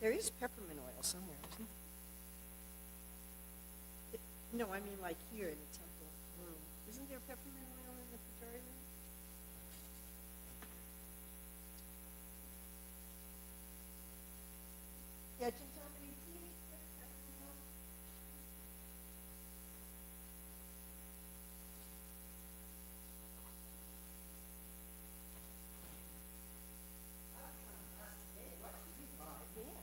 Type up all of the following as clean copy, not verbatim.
There is peppermint oil somewhere, isn't there? No, I mean like here in the temple room. Isn't there peppermint oil in the pujaari room? Yeah, Chintamani, please get peppermint oil. Yes.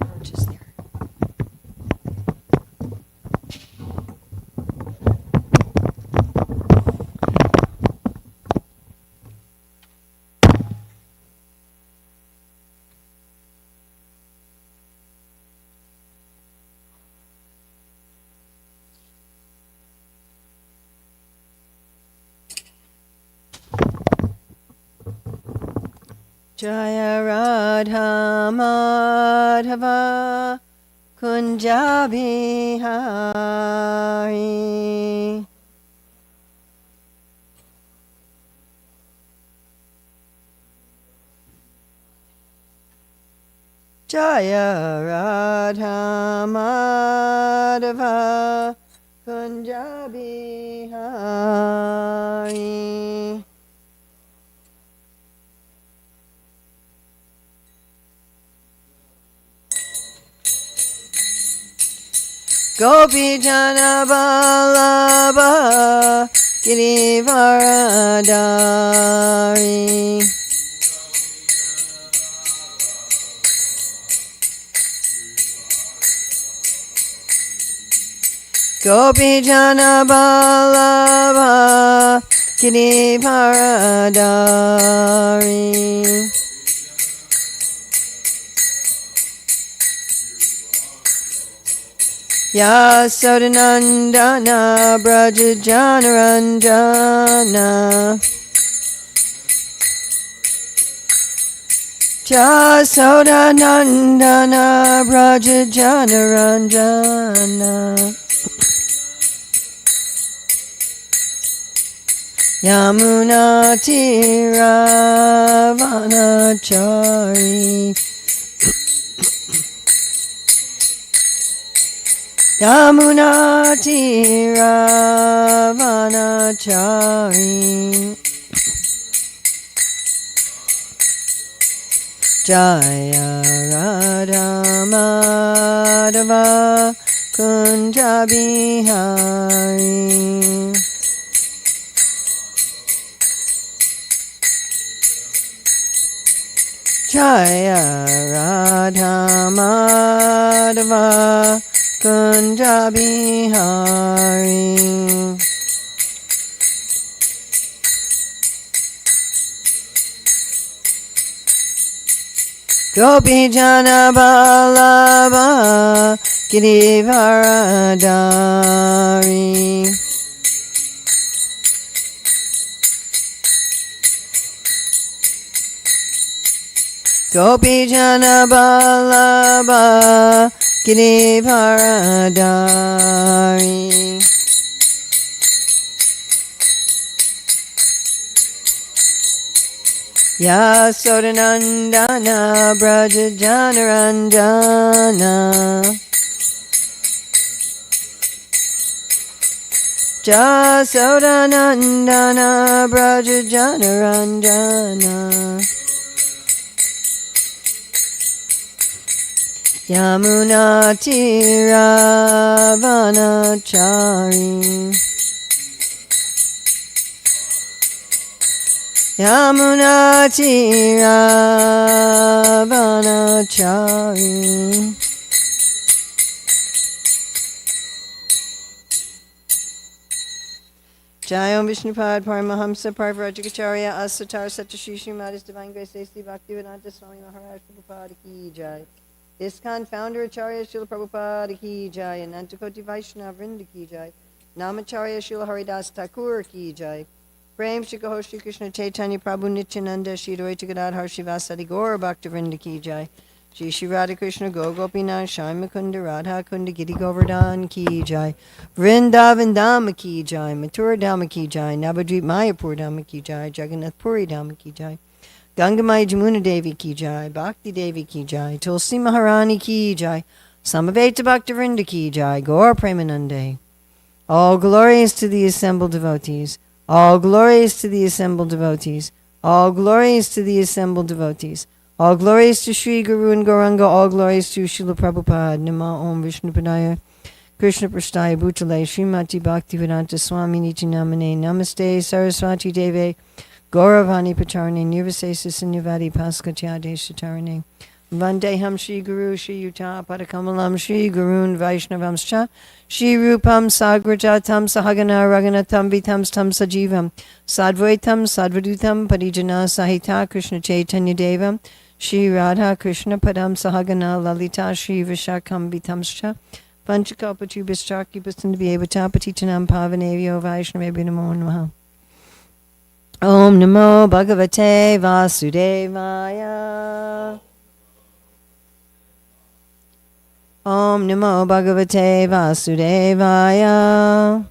Cockroaches there. Jaya Radha Madhava Kunja Bihari. Jaya Radha Madhava Kunja Bihari. Gopi Jana Vallabha Girivaradari. Gopi Jana Vallabha Girivaradari. Yasodanandana Braja Janaranjana. Yasodanandana Braja Janaranjana. Yamuna Tiravanachari. Yamuna Tiravanachari. Jaya Radha Madhava Kunja Bihari. Jaya Radha Madhava Kunja Bihari. Gopi Jana Vallabha Girivaradari. Gopi Jana Vallabha Girivaradari. Yasodanandana Braja Janaranjana. Jasodanandana Braja Janaranjana Yamuna Tiravanachari Yamuna Tiravanachari Jayom Vishnupad Paramahamsa Parvarajikacharya Asatar Satashishi Madhis Divine Grace A.C. Bhaktivedanta Swami Maharaj Prabhupada Ki Jai ISKCON Founder Acharya Srila Prabhupada Ki Jai Anantakoti Vaishnava Vrinda Ki Jai Namacharya Srila Haridas Thakur Ki Jai Prem Shri Gaur Shri Krishna Chaitanya Prabhu Nityananda Shri Advaita Gadadhar Shivasadi Gaur Bhakta Vrinda Ki Jai Shri Shri Radha Krishna Gopinath Shai Kunda Radha Kunda Giri Govardhan Ki Jai Vrindavan Dhama Ki Jai Mathura Dhama Ki Jai Navadvip Mayapur Dhama Ki Jai Jagannath Puri Dhama Ki Jai Gangamai Jamuna Devi Ki Jai Bhakti Devi Ki Jai Tulsi Maharani Ki Jai Samaveta Bhaktivinoda Ki Jai Gaur Premanande. All glories to the assembled devotees. All glories to the assembled devotees. All glories to the assembled devotees. All glories to Sri Guru and Gauranga. All glories to Srila Prabhupada. Nama Om Vishnupadaya Krishna Prasthaya Bhutale Srimati Bhaktivedanta Swami Niti Namane Namaste Saraswati Deve Gauravani Pacharane Nirvasesa Sinyavadi Paskatyade Satarane Vandeham Shri Guru Shri Yuta Padakamalam Shri Gurun Vaishnavamscha Shri Rupam Sagrajatam Sahagana Raganatam Vitam Tam Sajivam Sadvaitam Sadvadutam Parijana Sahita Krishna Chaitanya Devam Shri Radha Krishna Padam Sahagana Lalita Shri Vishakam Vitamscha Panchakalpatubhischaki Bastandabhyevata Patitanam Pavanavyo Vaishnavebhyo Namo Namaha Om Namo Bhagavate Vasudevaya Om Namo Bhagavate Vasudevaya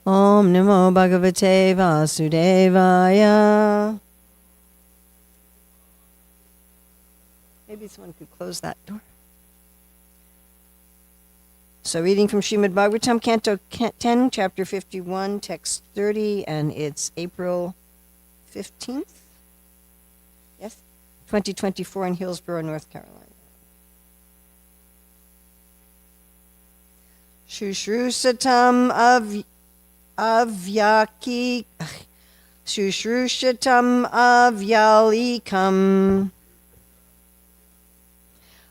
Om Namo Bhagavate Vasudevaya. Maybe someone could close that door. So reading from Srimad Bhagavatam, Canto 10, Chapter 51, Text 30, and it's April 15th, yes, 2024 in Hillsborough, North Carolina. Shushrusatam avyaki, Shushrusatam avyalikam,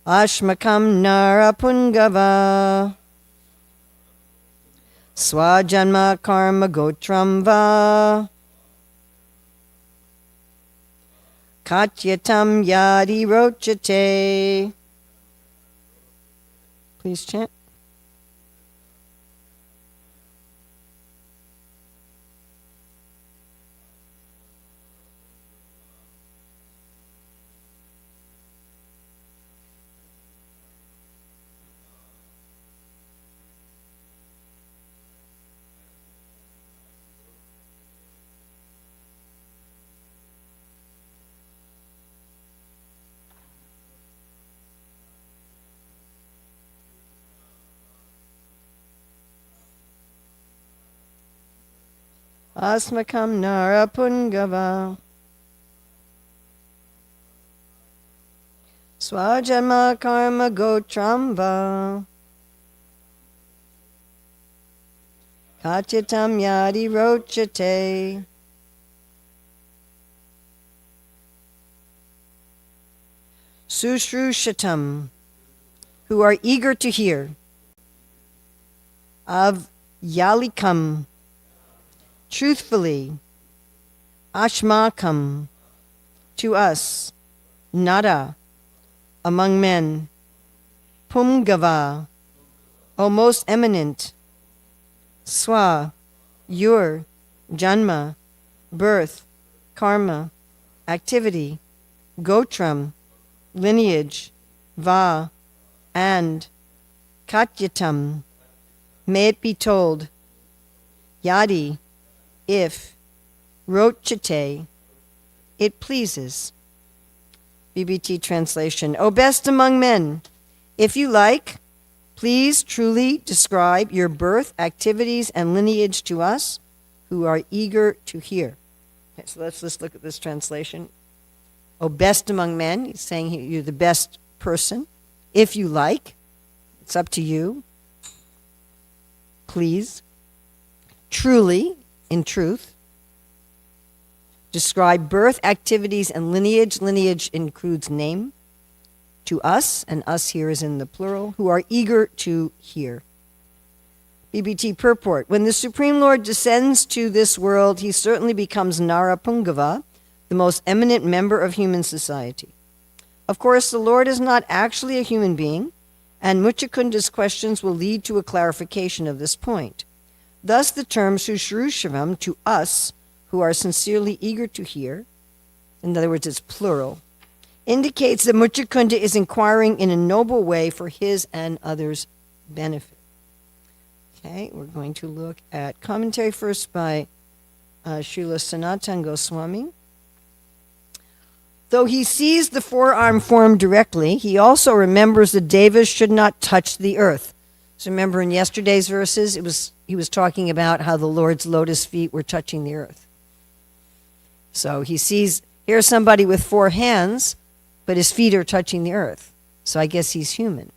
Ashmakam narapungava, Swajanma karma gotram va, Katyatam yadi rochate. Please chant. Asmakam narapungava, Swajama karma gotramba, Katyatam yadi rochate. Sushrushatam, who are eager to hear, of yalikam, truthfully, ashmakam, to us, nada, among men, pumgava, O most eminent, swa, your, janma, birth, karma, activity, gotram, lineage, va, and katyatam, may it be told, yadi, if, rochate, it pleases. BBT translation. O best among men, if you like, Please truly describe your birth, activities, and lineage to us who are eager to hear. Okay, so let's just look at this translation. O best among men, he's saying you're the best person. If you like, it's up to you. Please, truly, in truth, describe birth, activities, and lineage. Lineage includes name. To us, and us here is in the plural, who are eager to hear. BBT purport. When the Supreme Lord descends to this world, he certainly becomes Narapungava, the most eminent member of human society. Of course, the Lord is not actually a human being, and Muchakunda's questions will lead to a clarification of this point. Thus, the term Sushrushavam, to us, who are sincerely eager to hear, in other words, it's plural, indicates that Muchakunda is inquiring in a noble way for his and others' benefit. Okay, we're going to look at commentary first by Srila Sanatana Goswami. Though he sees the forearm form directly, he also remembers that devas should not touch the earth. So remember in yesterday's verses, he was talking about how the Lord's lotus feet were touching the earth. So he sees, here's somebody with 4 hands, but his feet are touching the earth. So I guess he's human,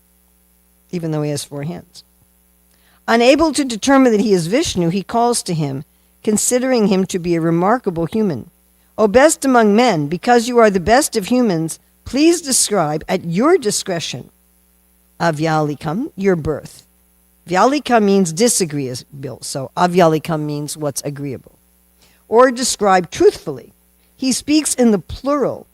even though he has 4 hands. Unable to determine that he is Vishnu, he calls to him, considering him to be a remarkable human. O best among men, because you are the best of humans, please describe at your discretion, avyalikam, your birth. Vyalika means disagreeable, so avyalikam means what's agreeable. Or describe truthfully. He speaks in the plural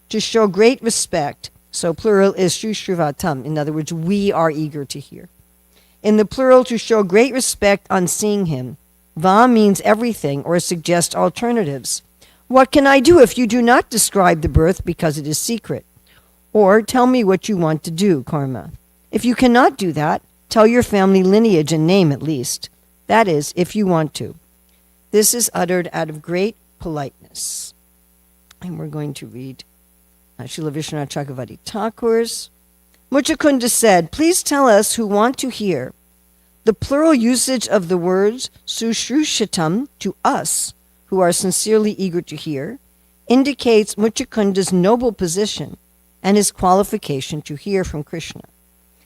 to show great respect, so plural is shushruvatam, in other words, we are eager to hear. In the plural, to show great respect on seeing him. Va means everything or suggest alternatives. What can I do if you do not describe the birth because it is secret? Or tell me what you want to do, karma. If you cannot do that, tell your family lineage and name at least. That is, if you want to. This is uttered out of great politeness. And we're going to read Srila Vishwanath Chakravarti Thakur's. Muchakunda said, please tell us who want to hear. The plural usage of the words sushrushatam, to us, who are sincerely eager to hear, indicates Muchakunda's noble position and his qualification to hear from Krishna.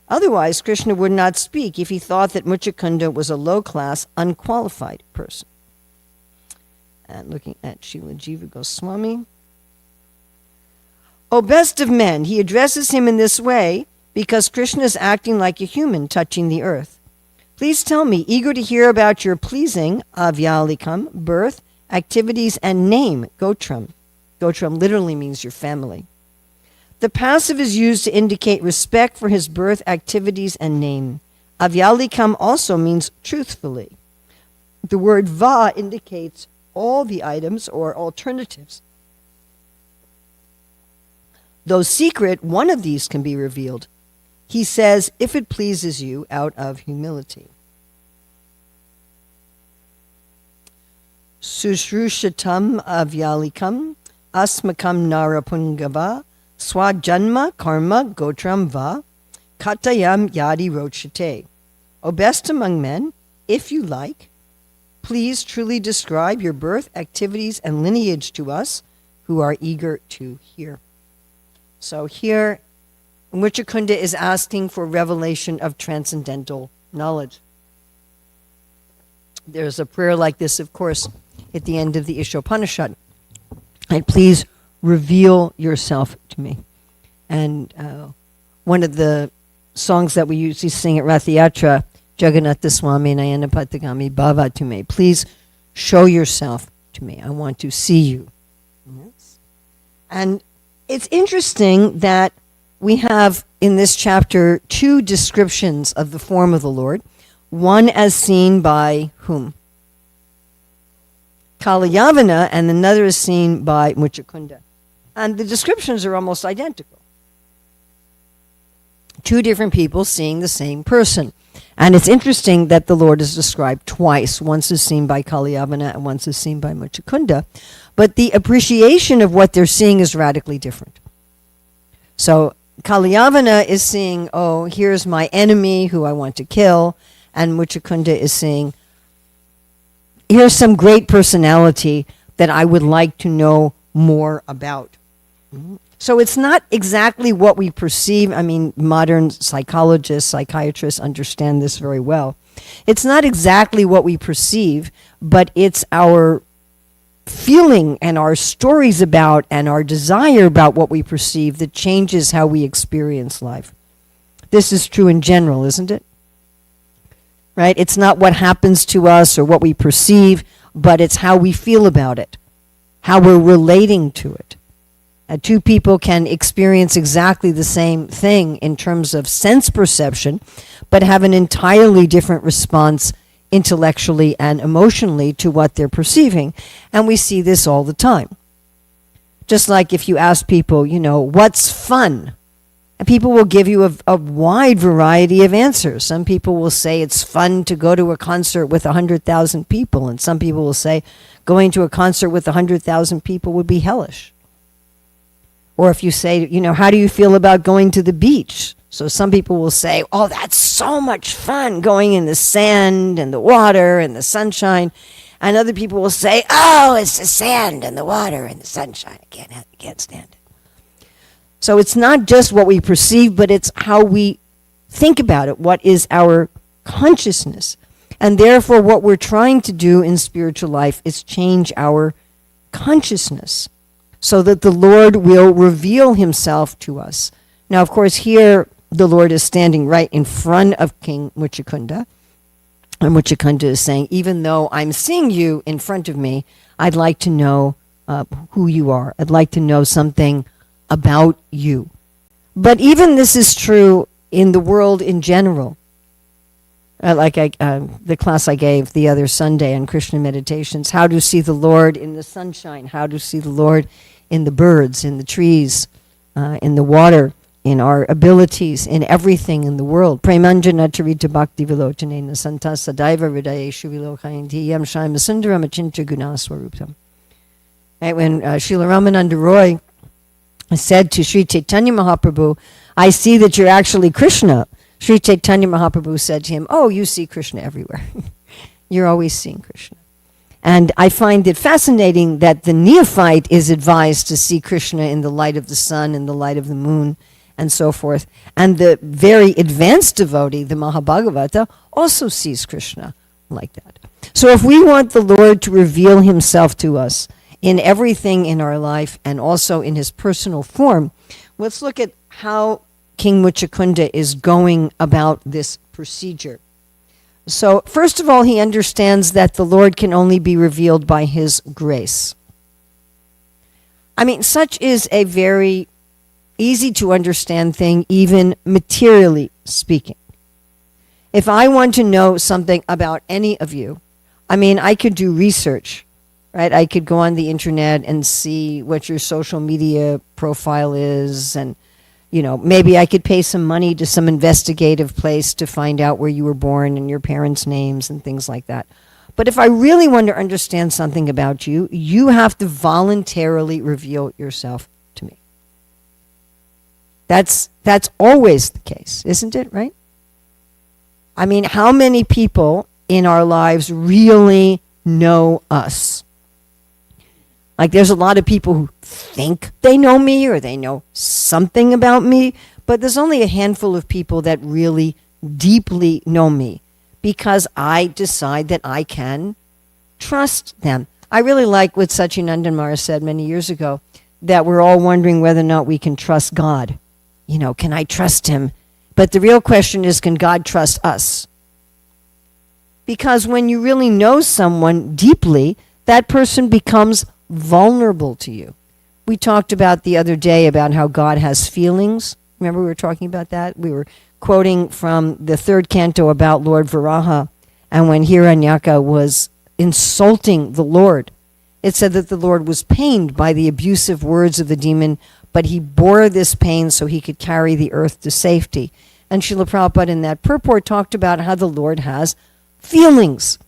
Otherwise, Krishna would not speak if he thought that Muchakunda was a low-class, unqualified person. And looking at Srila Jiva Goswami. O best of men, he addresses him in this way because Krishna is acting like a human touching the earth. Please tell me, eager to hear about your pleasing, avyalikam, birth, activities, and name, gotram. Gotram literally means your family. The passive is used to indicate respect for his birth, activities, and name. Avyalikam also means truthfully. The word va indicates all the items or alternatives. Though secret, one of these can be revealed. He says, if it pleases you, out of humility. Sushrushatam avyalikam, asmakam narapungava, swajanma karma gotram va, katayam yadi rochate. O best among men, if you like, please truly describe your birth, activities, and lineage to us who are eager to hear. So here, Muchakunda is asking for revelation of transcendental knowledge. There's a prayer like this, of course, at the end of the Ishopanishad. And please reveal yourself to me. And one of the songs that we usually sing at Rathayatra, Jagannatha Swami Nayana Patagami Bhava to me. Please show yourself to me. I want to see you. Yes. And it's interesting that we have in this chapter 2 descriptions of the form of the Lord. One as seen by whom? Kalayavana, and another is seen by Muchakunda. And the descriptions are almost identical. 2 different people seeing the same person. And it's interesting that the Lord is described twice. Once is seen by Kalayavana and once is seen by Muchakunda. But the appreciation of what they're seeing is radically different. So Kalyavana is seeing, oh, here's my enemy who I want to kill, and Muchakunda is seeing, here's some great personality that I would like to know more about. So it's not exactly what we perceive. I mean, modern psychologists, psychiatrists understand this very well. It's not exactly what we perceive, but it's our feeling and our stories about and our desire about what we perceive that changes how we experience life. This is true in general, isn't it? Right? It's not what happens to us or what we perceive, but it's how we feel about it, how we're relating to it. Two people can experience exactly the same thing in terms of sense perception, but have an entirely different response intellectually and emotionally to what they're perceiving. And we see this all the time. Just like if you ask people, what's fun? And people will give you a wide variety of answers. Some people will say it's fun to go to a concert with 100,000 people. And some people will say going to a concert with 100,000 people would be hellish. Or if you say, how do you feel about going to the beach? So some people will say, oh, that's so much fun going in the sand and the water and the sunshine. And other people will say, oh, it's the sand and the water and the sunshine. I can't stand it. So it's not just what we perceive, but it's how we think about it. What is our consciousness? And therefore, what we're trying to do in spiritual life is change our consciousness, so that the Lord will reveal himself to us. Now, of course, here the Lord is standing right in front of King Muchakunda. And Muchakunda is saying, even though I'm seeing you in front of me, I'd like to know who you are. I'd like to know something about you. But even this is true in the world in general. The class I gave the other Sunday on Krishna meditations, how to see the Lord in the sunshine, how to see the Lord in the birds, in the trees, in the water, in our abilities, in everything in the world. Premanjana charita bhakti vilochanena santa sadaiva hridayeshu vilokayanti yam shaima sundaram achinta gunaswarupam. Right, when Srila Ramananda Roy said to Sri Chaitanya Mahaprabhu, I see that you're actually Krishna. Sri Chaitanya Mahaprabhu said to him, oh, you see Krishna everywhere. You're always seeing Krishna. And I find it fascinating that the neophyte is advised to see Krishna in the light of the sun, in the light of the moon, and so forth. And the very advanced devotee, the Mahabhagavata, also sees Krishna like that. So if we want the Lord to reveal himself to us in everything in our life and also in his personal form, let's look at how King Muchakunda is going about this procedure. So, first of all, he understands that the Lord can only be revealed by his grace. I mean, such is a very easy to understand thing, even materially speaking. If I want to know something about any of you, I mean, I could do research, right? I could go on the internet and see what your social media profile is, and maybe I could pay some money to some investigative place to find out where you were born and your parents' names and things like that. But if I really want to understand something about you, you have to voluntarily reveal yourself to me. That's always the case, isn't it, right? I mean, how many people in our lives really know us? Like, there's a lot of people who think they know me or they know something about me, but there's only a handful of people that really deeply know me because I decide that I can trust them. I really like what Satchidananda Maharaj said many years ago, that we're all wondering whether or not we can trust God. Can I trust him? But the real question is, can God trust us? Because when you really know someone deeply, that person becomes vulnerable to you. We talked about the other day about how God has feelings. Remember we were talking about that? We were quoting from the third canto about Lord Varaha, and when Hiranyaka was insulting the Lord, it said that the Lord was pained by the abusive words of the demon, but he bore this pain so he could carry the earth to safety. And Srila Prabhupada in that purport talked about how the Lord has feelings.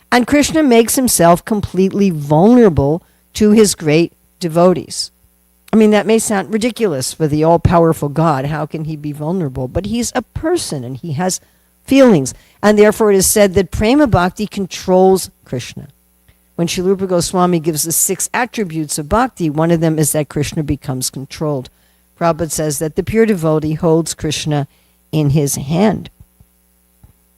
And Krishna makes himself completely vulnerable to his great devotees. I mean, that may sound ridiculous for the all-powerful God. How can he be vulnerable? But he's a person and he has feelings. And therefore it is said that Prema Bhakti controls Krishna. When Srila Rupa Goswami gives the 6 attributes of bhakti, one of them is that Krishna becomes controlled. Prabhupada says that the pure devotee holds Krishna in his hand.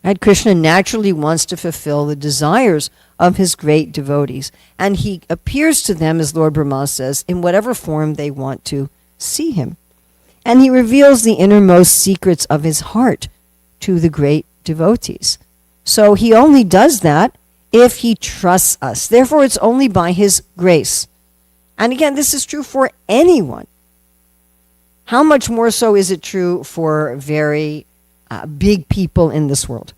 And Krishna naturally wants to fulfill the desires of his great devotees. And he appears to them, as Lord Brahma says, in whatever form they want to see him. And he reveals the innermost secrets of his heart to the great devotees. So he only does that if he trusts us. Therefore, it's only by his grace. And again, this is true for anyone. How much more so is it true for very big people in this world?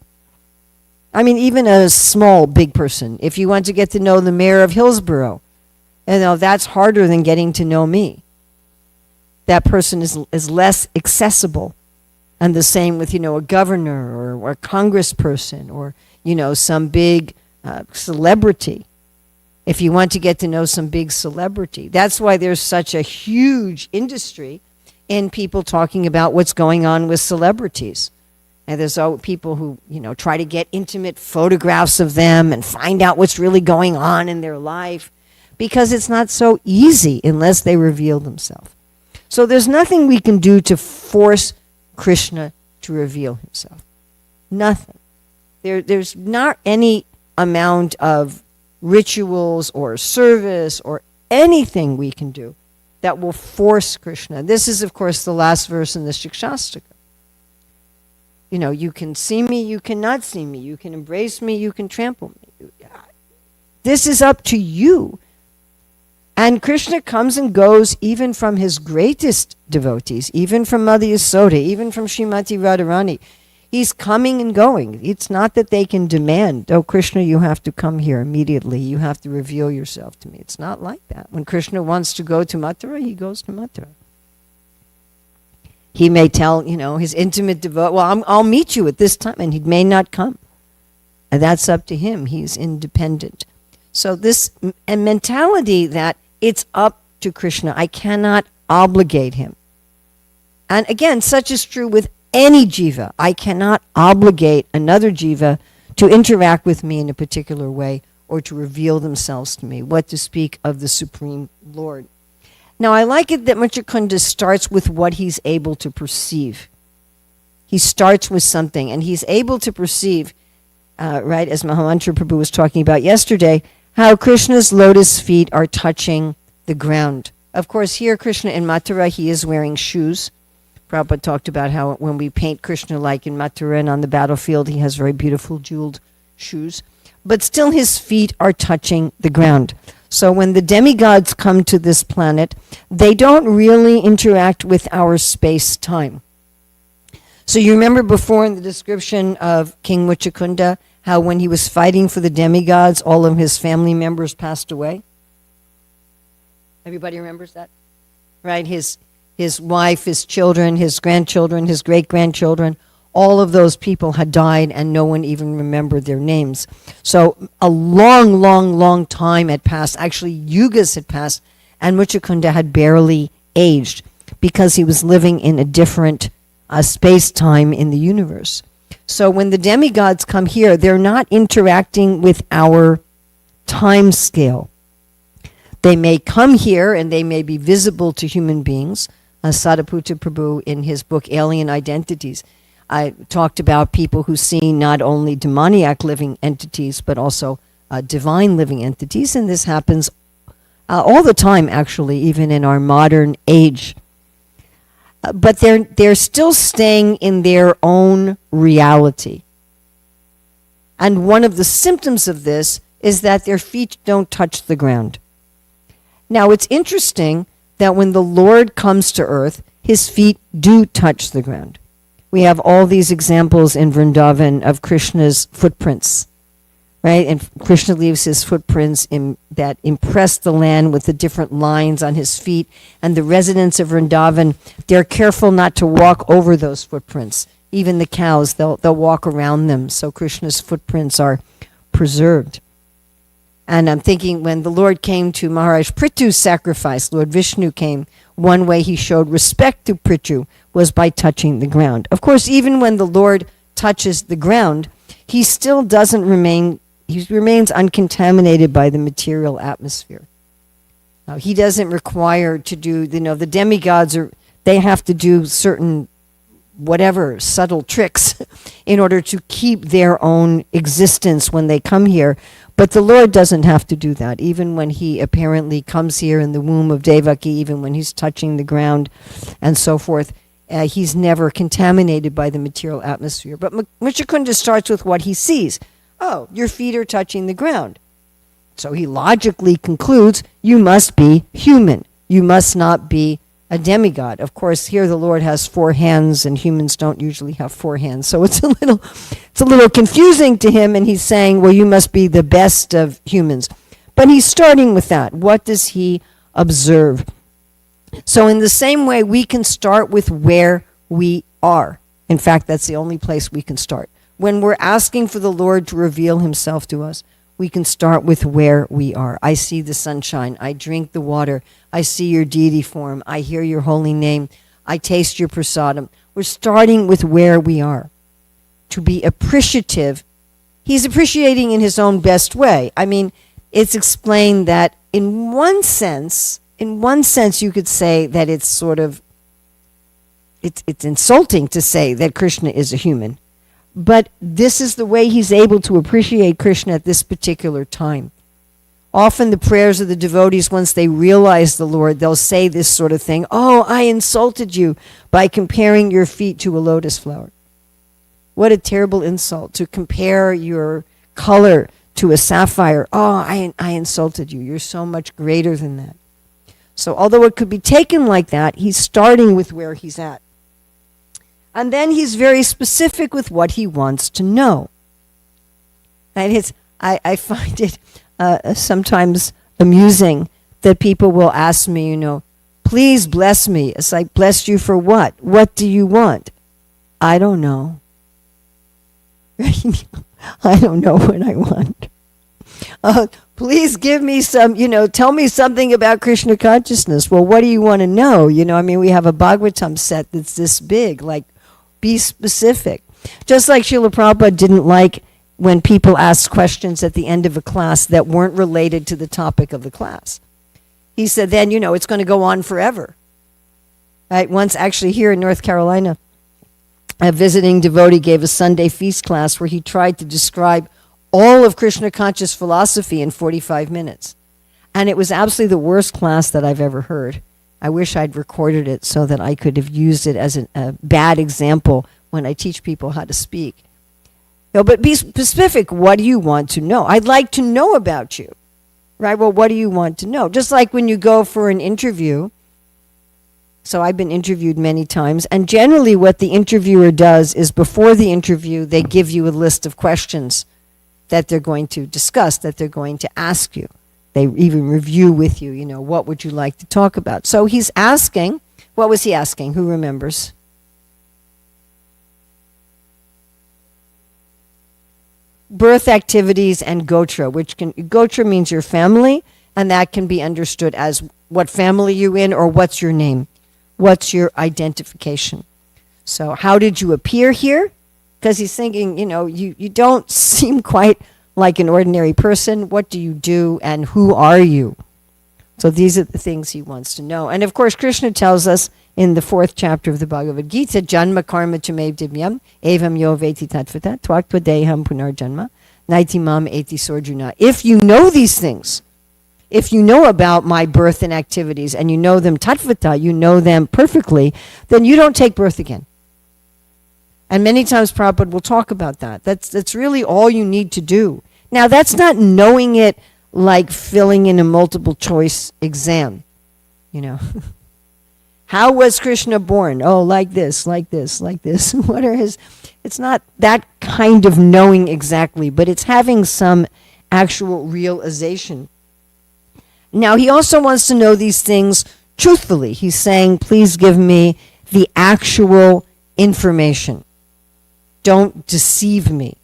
I mean, even a small, big person. If you want to get to know the mayor of Hillsborough, that's harder than getting to know me. That person is less accessible. And the same with, a governor or a congressperson or, some big celebrity. If you want to get to know some big celebrity. That's why there's such a huge industry in people talking about what's going on with celebrities. And there's people who, try to get intimate photographs of them and find out what's really going on in their life, because it's not so easy unless they reveal themselves. So there's nothing we can do to force Krishna to reveal himself. Nothing. There's not any amount of rituals or service or anything we can do that will force Krishna. This is, of course, the last verse in the Shikshashtaka. You can see me, you cannot see me. You can embrace me, you can trample me. This is up to you. And Krishna comes and goes even from his greatest devotees, even from Mother Yasoda, even from Srimati Radharani. He's coming and going. It's not that they can demand, oh, Krishna, you have to come here immediately. You have to reveal yourself to me. It's not like that. When Krishna wants to go to Mathura, he goes to Mathura. He may tell, his intimate devotee, well, I'll meet you at this time, and he may not come. And that's up to him. He's independent. So this mentality that it's up to Krishna, I cannot obligate him. And again, such is true with any jiva. I cannot obligate another jiva to interact with me in a particular way or to reveal themselves to me, what to speak of the Supreme Lord. Now, I like it that Muchakunda starts with what he's able to perceive. He starts with something, and he's able to perceive, right, as Mahamantra Prabhu was talking about yesterday, how Krishna's lotus feet are touching the ground. Of course, here, Krishna in Mathura, he is wearing shoes. Prabhupada talked about how when we paint Krishna like in Mathura and on the battlefield, he has very beautiful jeweled shoes. But still his feet are touching the ground. So when the demigods come to this planet, they don't really interact with our space-time. So you remember before in the description of King Muchakunda, how when he was fighting for the demigods, all of his family members passed away? Everybody remembers that? Right? His wife, his children, his grandchildren, his great-grandchildren, all of those people had died and no one even remembered their names. So a long, long, long time had passed. Actually, yugas had passed, and Muchakunda had barely aged because he was living in a different space-time in the universe. So when the demigods come here, they're not interacting with our time scale. They may come here and they may be visible to human beings. Sadaputa Prabhu, in his book Alien Identities, I talked about people who see not only demoniac living entities, but also divine living entities. And this happens all the time, actually, even in our modern age. But they're still staying in their own reality. And one of the symptoms of this is that their feet don't touch the ground. Now, it's interesting that when the Lord comes to earth, his feet do touch the ground. We have all these examples in Vrindavan of Krishna's footprints, right? And Krishna leaves his footprints that impress the land with the different lines on his feet. And the residents of Vrindavan, they're careful not to walk over those footprints. Even the cows, they'll walk around them. So Krishna's footprints are preserved. And I'm thinking when the Lord came to Maharaj Prithu's sacrifice, Lord Vishnu came, one way he showed respect to Prithu was by touching the ground. Of course, even when the Lord touches the ground, he still he remains uncontaminated by the material atmosphere. Now, he doesn't require to do, the demigods they have to do certain whatever subtle tricks in order to keep their own existence when they come here. But the Lord doesn't have to do that. Even when he apparently comes here in the womb of Devaki, even when he's touching the ground and so forth, he's never contaminated by the material atmosphere. But Muchakunda starts with what he sees. Oh, your feet are touching the ground. So he logically concludes, you must be human. You must not be a demigod. Of course, here the Lord has 4 hands, and humans don't usually have 4 hands. So it's a little confusing to him, and he's saying, well, you must be the best of humans. But he's starting with that. What does he observe? So in the same way, we can start with where we are. In fact, that's the only place we can start. When we're asking for the Lord to reveal himself to us, we can start with where we are. I see the sunshine. I drink the water. I see your deity form. I hear your holy name. I taste your prasadam. We're starting with where we are. To be appreciative, he's appreciating in his own best way. I mean, it's explained that in one sense you could say that it's sort of, it's insulting to say that Krishna is a human. But this is the way he's able to appreciate Krishna at this particular time. Often the prayers of the devotees, once they realize the Lord, they'll say this sort of thing, oh, I insulted you by comparing your feet to a lotus flower. What a terrible insult, to compare your color to a sapphire. Oh, I insulted you. You're so much greater than that. So although it could be taken like that, he's starting with where he's at. And then he's very specific with what he wants to know. And I find it sometimes amusing that people will ask me, please bless me. It's like, bless you for what? What do you want? I don't know. I don't know what I want. Please give me some, tell me something about Krishna consciousness. Well, what do you want to know? We have a Bhagavatam set that's this big, like, be specific. Just like Srila Prabhupada didn't like when people asked questions at the end of a class that weren't related to the topic of the class. He said, then, it's going to go on forever. Right? Once, actually, here in North Carolina, a visiting devotee gave a Sunday feast class where he tried to describe all of Krishna conscious philosophy in 45 minutes. And it was absolutely the worst class that I've ever heard. I wish I'd recorded it so that I could have used it as a bad example when I teach people how to speak. But be specific. What do you want to know? I'd like to know about you. Right? Well, what do you want to know? Just like when you go for an interview. So I've been interviewed many times. And generally what the interviewer does is before the interview, they give you a list of questions that they're going to discuss, that they're going to ask you. They even review with you, what would you like to talk about? So he's asking, what was he asking? Who remembers? Birth activities and gotra, gotra means your family, and that can be understood as what family you're in or what's your name. What's your identification? So how did you appear here? Because he's thinking, you don't seem quite like an ordinary person. What do you do and who are you? So these are the things he wants to know. And of course, Krishna tells us in the 4th chapter of the Bhagavad Gita, Janma karma chamev divyam, evam yo veti tatvata, tvaktva deham punar janma, naiti mam eti sorjuna. If you know these things, if you know about my birth and activities, and you know them tatvata, you know them perfectly, then you don't take birth again. And many times Prabhupada will talk about that. That's really all you need to do. Now, that's not knowing it like filling in a multiple choice exam. How was Krishna born? Oh, like this, like this, like this. What are his... It's not that kind of knowing exactly, but it's having some actual realization. Now, he also wants to know these things truthfully. He's saying, please give me the actual information. Don't deceive me.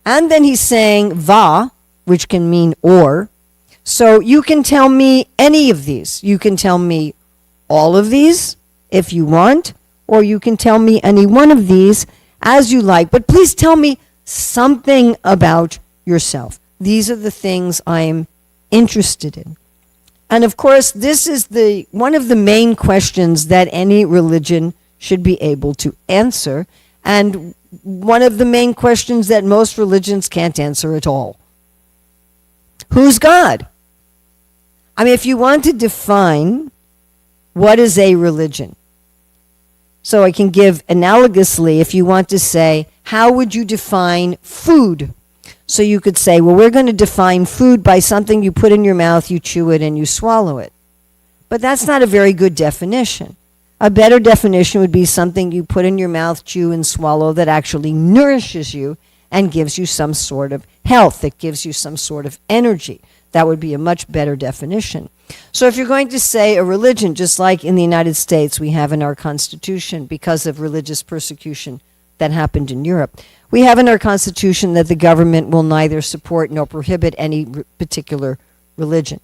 And then he's saying va, which can mean or. So you can tell me any of these. You can tell me all of these if you want, or you can tell me any one of these as you like. But please tell me something about yourself. These are the things I'm interested in. And of course, this is one of the main questions that any religion should be able to answer, and one of the main questions that most religions can't answer at all. Who's God? I mean, if you want to define what is a religion, so I can give analogously, if you want to say, how would you define food? So you could say, well, we're going to define food by something you put in your mouth, you chew it, and you swallow it. But that's not a very good definition. A better definition would be something you put in your mouth, chew, and swallow that actually nourishes you and gives you some sort of health, that gives you some sort of energy. That would be a much better definition. So if you're going to say a religion, just like in the United States we have in our Constitution because of religious persecution that happened in Europe, we have in our Constitution that the government will neither support nor prohibit any particular religion.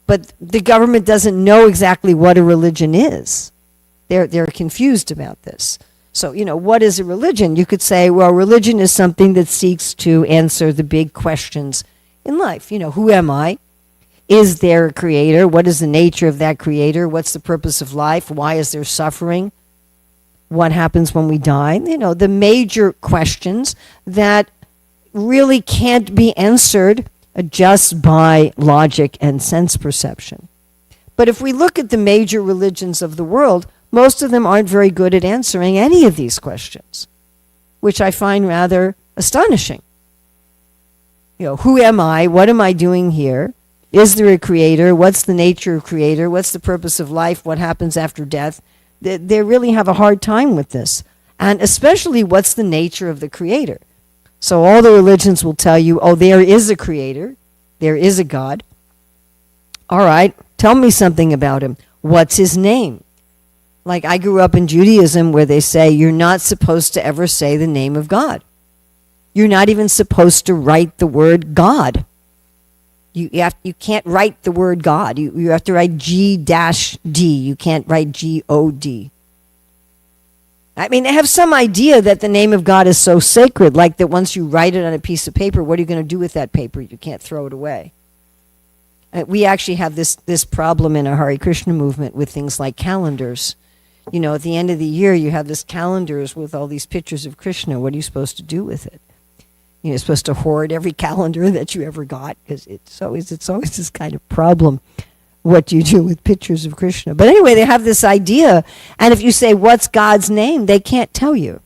But the government doesn't know exactly what a religion is. They're confused about this. So, what is a religion? You could say, well, religion is something that seeks to answer the big questions in life. Who am I? Is there a creator? What is the nature of that creator? What's the purpose of life? Why is there suffering? What happens when we die? The major questions that really can't be answered just by logic and sense perception. But if we look at the major religions of the world, most of them aren't very good at answering any of these questions, which I find rather astonishing. Who am I? What am I doing here? Is there a creator? What's the nature of creator? What's the purpose of life? What happens after death? They really have a hard time with this. And especially, what's the nature of the creator? So all the religions will tell you, oh, there is a creator. There is a God. All right, tell me something about him. What's his name? Like, I grew up in Judaism where they say you're not supposed to ever say the name of God. You're not even supposed to write the word God. You can't write the word God. You have to write G-D. You can't write G-O-D. I mean, they have some idea that the name of God is so sacred, like that once you write it on a piece of paper, what are you going to do with that paper? You can't throw it away. We actually have this problem in our Hare Krishna movement with things like calendars. At the end of the year, you have this calendars with all these pictures of Krishna. What are you supposed to do with it? You're supposed to hoard every calendar that you ever got, because it's always this kind of problem. What do you do with pictures of Krishna? But anyway, they have this idea, and if you say, what's God's name, they can't tell you.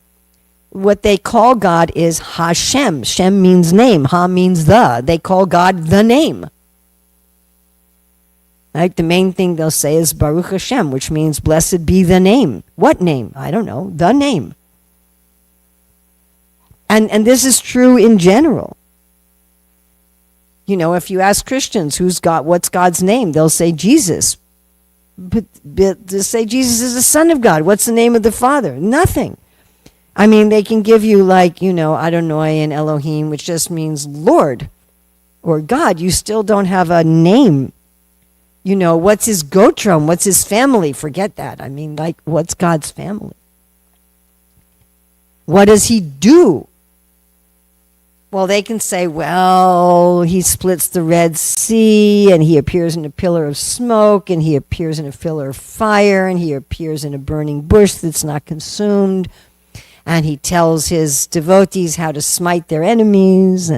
What they call God is Hashem. Shem means name. Ha means the. They call God the name. Right? The main thing they'll say is Baruch Hashem, which means blessed be the name. What name? I don't know. The name. And this is true in general. If you ask Christians, what's God's name? They'll say Jesus. But to say Jesus is the Son of God. What's the name of the Father? Nothing. I mean, they can give you Adonai and Elohim, which just means Lord or God. You still don't have a name. What's his gotram? What's his family? Forget that. I mean, what's God's family? What does he do? Well, they can say, well, he splits the Red Sea, and he appears in a pillar of smoke, and he appears in a pillar of fire, and he appears in a burning bush that's not consumed, and he tells his devotees how to smite their enemies.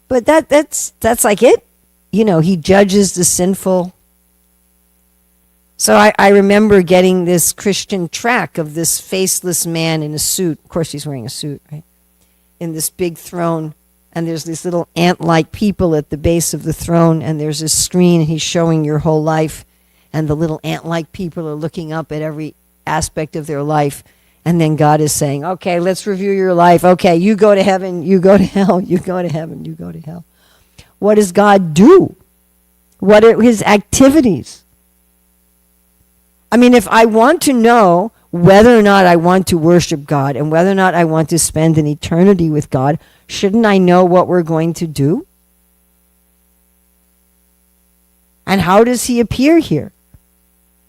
But that's like it. He judges the sinful. So I remember getting this Christian track of this faceless man in a suit. Of course, he's wearing a suit, right? In this big throne, and there's these little ant-like people at the base of the throne, and there's a screen, and he's showing your whole life, and the little ant-like people are looking up at every aspect of their life, and then God is saying, okay, let's review your life. Okay, you go to heaven, you go to hell, you go to heaven, you go to hell. What does God do? What are his activities? I mean, if I want to know whether or not I want to worship God and whether or not I want to spend an eternity with God, shouldn't I know what we're going to do? And how does he appear here?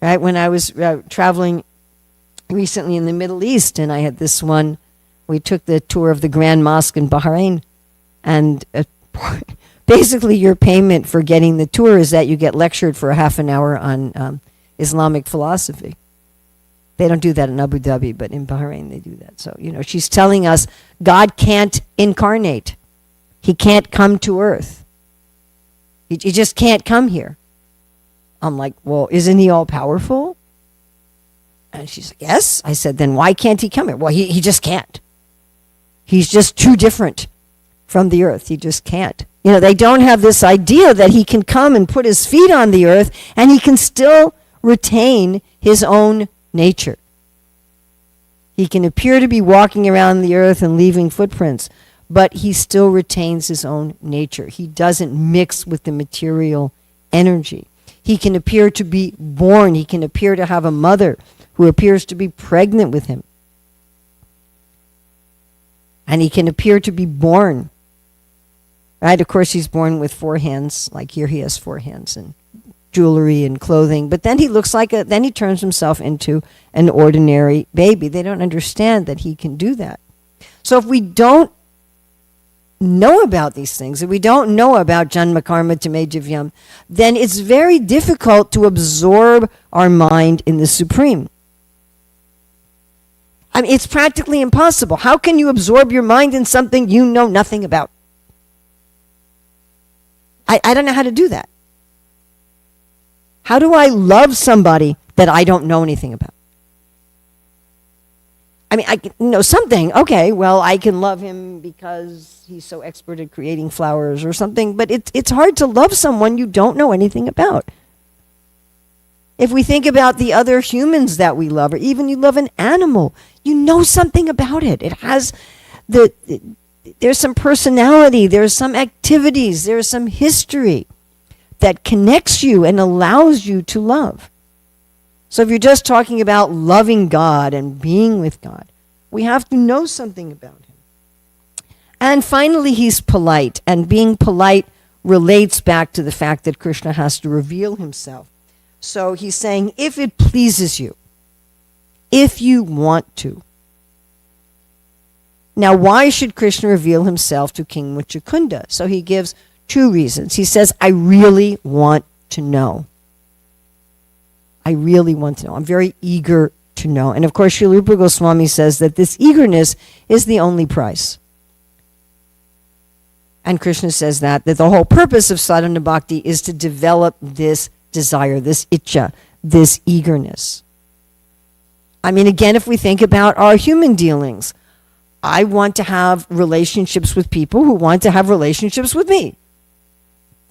Right? When I was traveling recently in the Middle East, and I had this one, we took the tour of the Grand Mosque in Bahrain, and basically your payment for getting the tour is that you get lectured for a half an hour on Islamic philosophy. They don't do that in Abu Dhabi, but in Bahrain they do that. So, she's telling us God can't incarnate. He can't come to earth. He just can't come here. I'm like, well, isn't he all powerful? And she's like, yes. I said, then why can't he come here? Well, he just can't. He's just too different from the earth. He just can't. They don't have this idea that he can come and put his feet on the earth and he can still retain his own nature. He can appear to be walking around the earth and leaving footprints, but he still retains his own nature. He doesn't mix with the material energy. He can appear to be born. He can appear to have a mother who appears to be pregnant with him. And he can appear to be born. Right? Of course, he's born with 4 hands. Like here he has 4 hands and jewelry and clothing. But then he then he turns himself into an ordinary baby. They don't understand that he can do that. So if we don't know about these things, if we don't know about Janma Karma Tame Jivyam, then it's very difficult to absorb our mind in the Supreme. I mean, it's practically impossible. How can you absorb your mind in something you know nothing about? I don't know how to do that. How do I love somebody that I don't know anything about? I mean, I know something. Okay, well, I can love him because he's so expert at creating flowers or something, but it's hard to love someone you don't know anything about. If we think about the other humans that we love, or even you love an animal, you know something about it. It has there's some personality, there's some activities, there's some history that connects you and allows you to love. So if you're just talking about loving God and being with God, we have to know something about him. And finally, he's polite. And being polite relates back to the fact that Krishna has to reveal himself. So he's saying, if it pleases you, if you want to. Now, why should Krishna reveal himself to King Muchukunda? So he gives 2 reasons. He says, I really want to know. I really want to know. I'm very eager to know. And of course, Srila Rupa Goswami says that this eagerness is the only price. And Krishna says that the whole purpose of sadhana bhakti is to develop this desire, this ichcha, this eagerness. I mean, again, if we think about our human dealings, I want to have relationships with people who want to have relationships with me.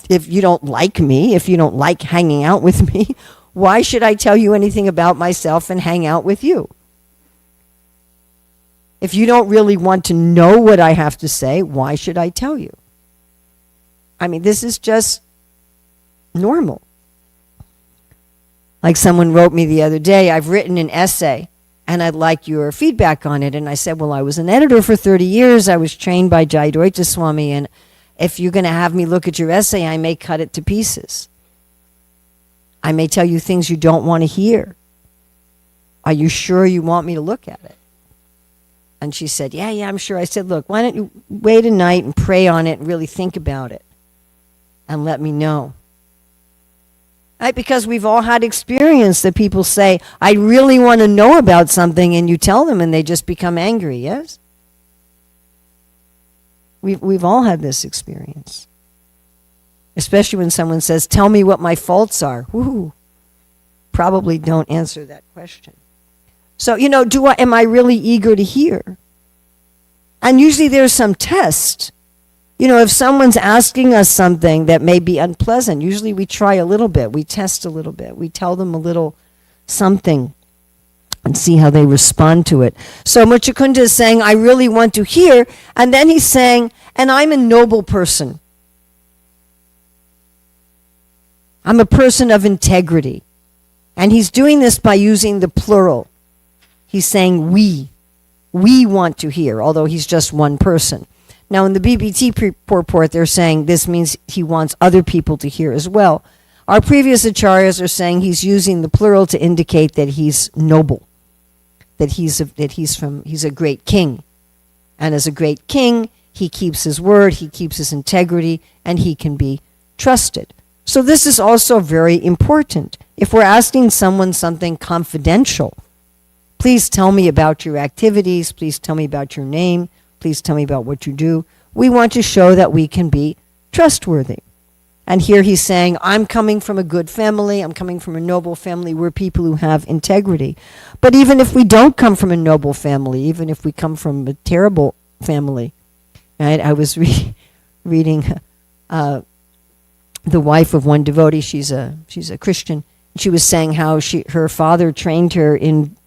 If you don't like me, if you don't like hanging out with me, why should I tell you anything about myself and hang out with you? If you don't really want to know what I have to say, why should I tell you? I mean, this is just normal. Like someone wrote me the other day, I've written an essay and I'd like your feedback on it. And I said, well, I was an editor for 30 years. I was trained by Jayadvaita Swami, and if you're going to have me look at your essay, I may cut it to pieces. I may tell you things you don't want to hear. Are you sure you want me to look at it? And she said, yeah, I'm sure. I said, look, why don't you wait a night and pray on it and really think about it and let me know. Right? Because we've all had experience that people say, I really want to know about something, and you tell them and they just become angry, yes? We've all had this experience. Especially when someone says, tell me what my faults are. Woo! Probably don't answer that question. So, am I really eager to hear? And usually there's some test. If someone's asking us something that may be unpleasant, usually we try a little bit, we test a little bit, we tell them a little something and see how they respond to it. So Muchukunda is saying, I really want to hear, and then he's saying, and I'm a noble person. I'm a person of integrity. And he's doing this by using the plural. He's saying we want to hear, although he's just one person. Now in the BBT purport, they're saying this means he wants other people to hear as well. Our previous acharyas are saying he's using the plural to indicate that he's noble, that he's a great king. And as a great king, he keeps his word, he keeps his integrity, and he can be trusted. So this is also very important. If we're asking someone something confidential, please tell me about your activities, please tell me about your name, please tell me about what you do. We want to show that we can be trustworthy. And here he's saying, I'm coming from a good family, I'm coming from a noble family, we're people who have integrity. But even if we don't come from a noble family, even if we come from a terrible family, right? I was reading the wife of one devotee, she's a Christian. She was saying how her father trained her in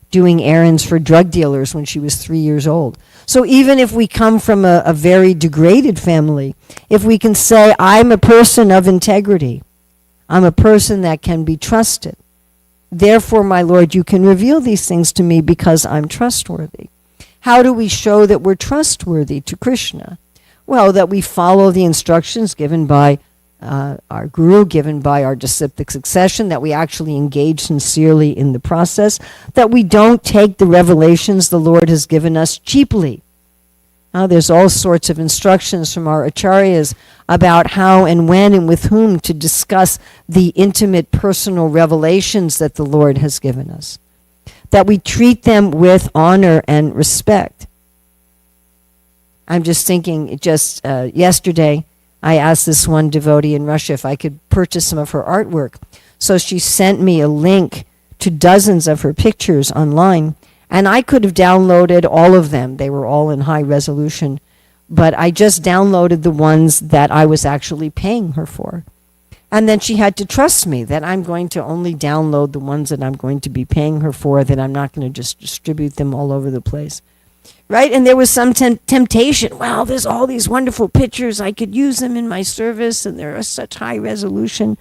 doing errands for drug dealers when she was 3 years old. So even if we come from a very degraded family, if we can say, I'm a person of integrity, I'm a person that can be trusted, therefore, my Lord, you can reveal these things to me because I'm trustworthy. How do we show that we're trustworthy to Krishna? Well, that we follow the instructions given by our guru, given by our disciplic succession, that we actually engage sincerely in the process, that we don't take the revelations the Lord has given us cheaply. Now, there's all sorts of instructions from our acharyas about how and when and with whom to discuss the intimate personal revelations that the Lord has given us, that we treat them with honor and respect. I'm just thinking, yesterday, I asked this one devotee in Russia if I could purchase some of her artwork. So she sent me a link to dozens of her pictures online, and I could have downloaded all of them. They were all in high resolution, but I just downloaded the ones that I was actually paying her for. And then she had to trust me that I'm going to only download the ones that I'm going to be paying her for, that I'm not going to just distribute them all over the place. Right? And there was some temptation. Wow, there's all these wonderful pictures. I could use them in my service, and they're such high resolution.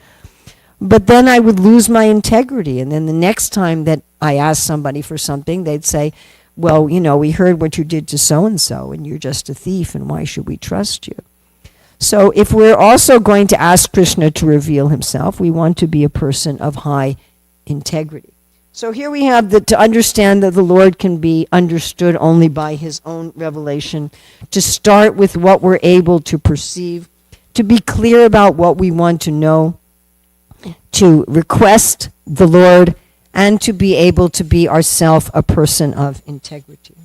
But then I would lose my integrity. And then the next time that I asked somebody for something, they'd say, well, we heard what you did to so-and-so, and you're just a thief, and why should we trust you? So if we're also going to ask Krishna to reveal himself, we want to be a person of high integrity. So here we have to understand that the Lord can be understood only by his own revelation, to start with what we're able to perceive, to be clear about what we want to know, to request the Lord, and to be able to be ourselves a person of integrity.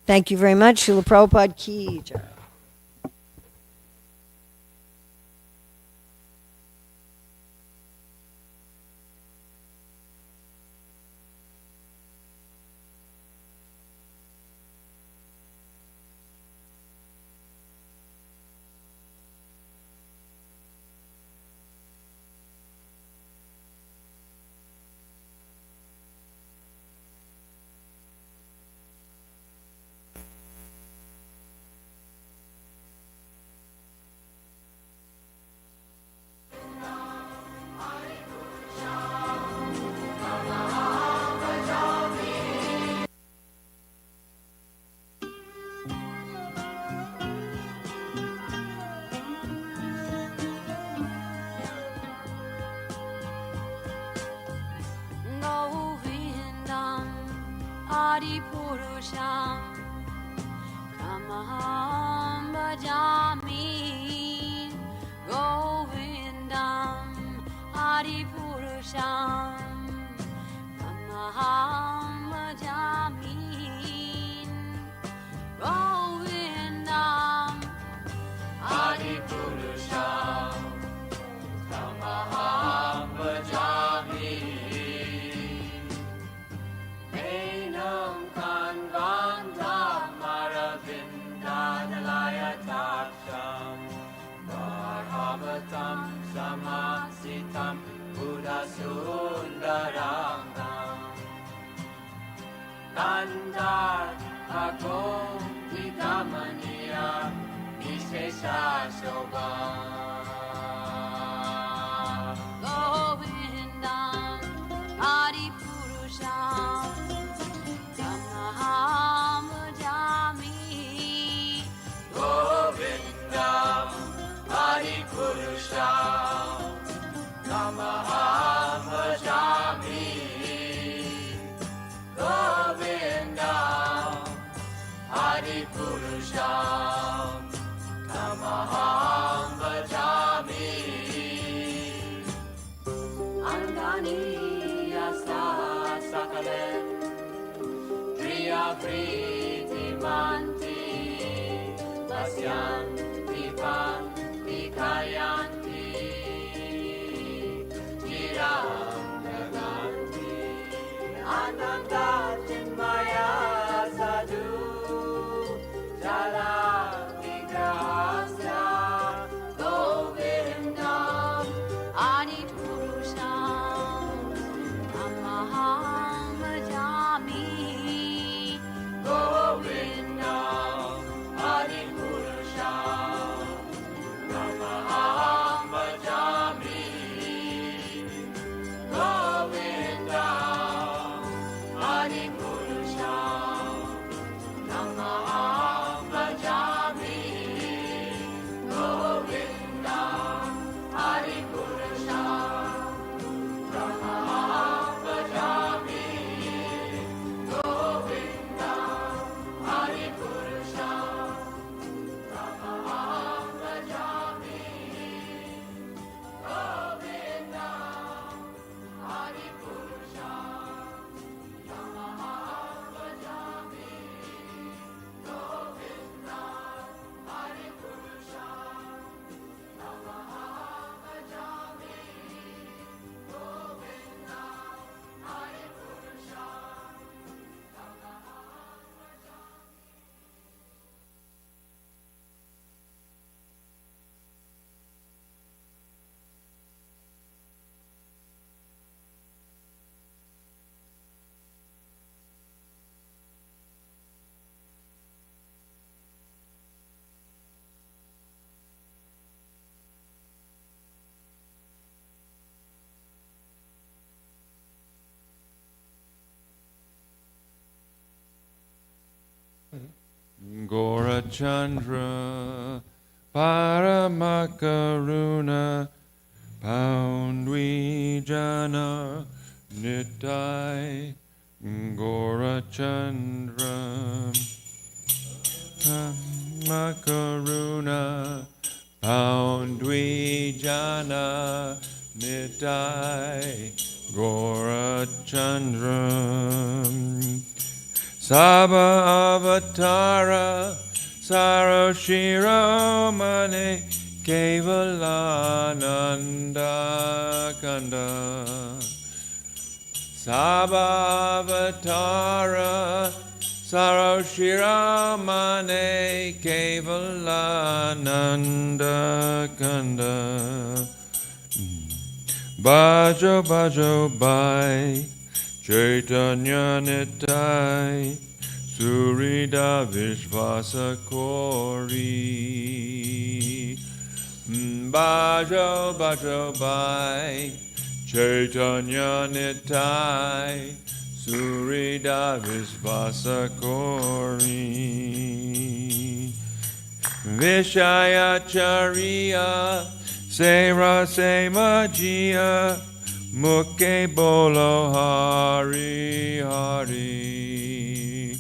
Thank you very much. Srila Prabhupada ki jai. Adipurusham Tamaham Bhajami Govindam Adipurusham Tamaham Bhajami Govindam Adipurusham Tamaham Bhajami Samasitam Buddha Sundaram Nandar Agom Vidamaniya Vishesha Shobha Govindam Adipurusham Tamaham Bhajami Govindam Adipurusham Kalen Priya Priti Manti Pasyan Dipan Dikayanti Jiram Naganti Ananda Chinmaya Sadhu Jala Vigrahasya Govindam Adi Purusham Namaham Bhajami Govindam Adi Purusham Namaham Bhajami Govindam Adi Purusham Namaham Bhajami Govindam Adi Purusham Namaham Bhajami Govindam Adi Purusham Namaham Bhajami Govindam Adi Purusham Namaham Bhajami Govindam Adi Purusham Namaham Bhajami Govindam Adi Gorachandra Paramakaruna Poundwijana Nitai Gorachandra Makaruna Poundwijana Nitai Gorachandra Saba Avatara Saroshiromane Kevalananda Kanda Saba Avatara Saroshiramane Kevalananda Kanda Bajo Bajo Bai Chaitanya Nitai Surida Vishvasa Kori Bajo Bajo Bai Chaitanya Nitai Surida Vishvasa Kori Vishayacharya Sera Semajia Muke Bolo Hari Hari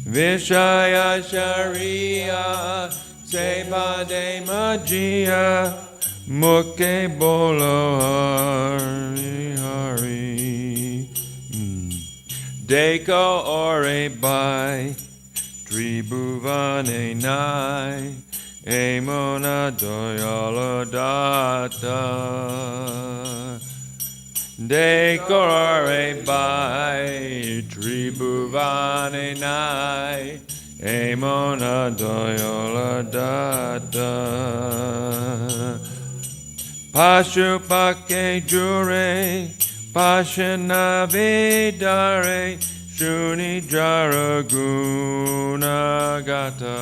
Vishaya Sharia Sepade Magia Muke Bolo Hari Hari Deko Ore Bai Tribhuvane Nai Emona Doyala Data Decore by Tribhuvane Nai Emona Doyola Data Pashupake Jure Pashana Vidare Shuni Jaraguna Gata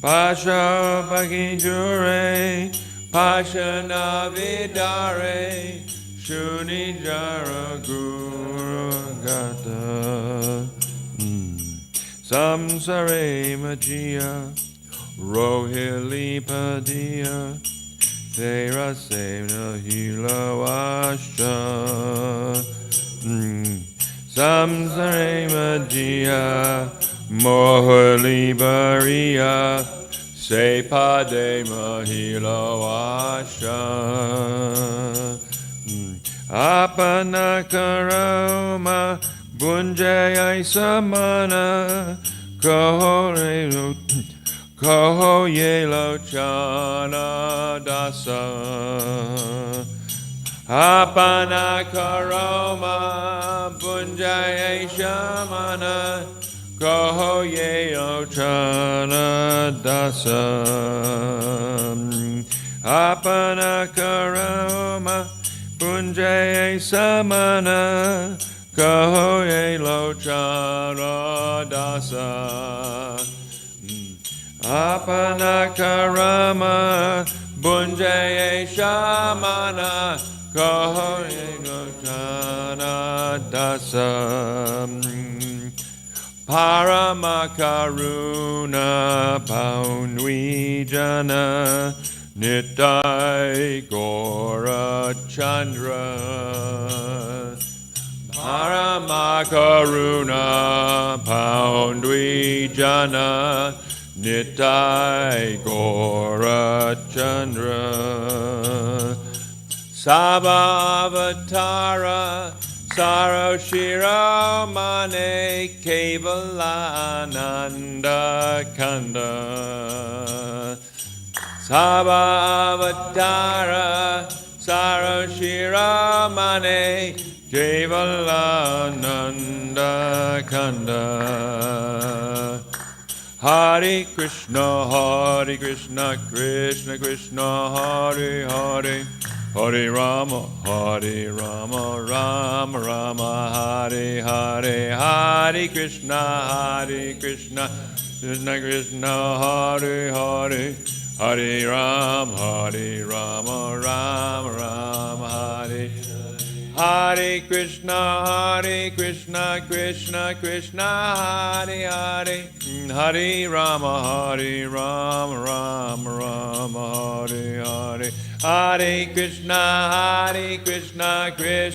Pashupake Jure Pashana Vidare Shuni Jaraguna Gata Samsare Magia Rohili Padia Tera Sevna Hilawasha Samsare Magia Mohali Baria Sepade Mahila Washa Apanakaroma Bunjaya Samana Koho Yelo Chana Dasa Apanakaroma Bunjaya Samana Koho Yelo Chana Dasa Apanakaroma Punjaye Samana Kahoye Lochana Dasa Apanakarama Punjaye Shamana Kahoye Lochana Dasa Paramakaruna Paunwijana Nitai Gora Chandra Paramakaruna Poundwijana Nitai Gora Chandra Sabha Avatara Saro Shiramane Kevalananda Kanda Sabha Avatara Saro Shiramane Kevalananda Kanda Hare Krishna Krishna Krishna Hare Hare Hare Rama Rama Rama Hare Hare Hare Krishna Krishna Krishna Hare Hare Hare Rama Rama Rama Hare Hare Krishna Krishna Krishna Hare Hare Hare Rama Rama Rama Hare Hare Hare Krishna Krishna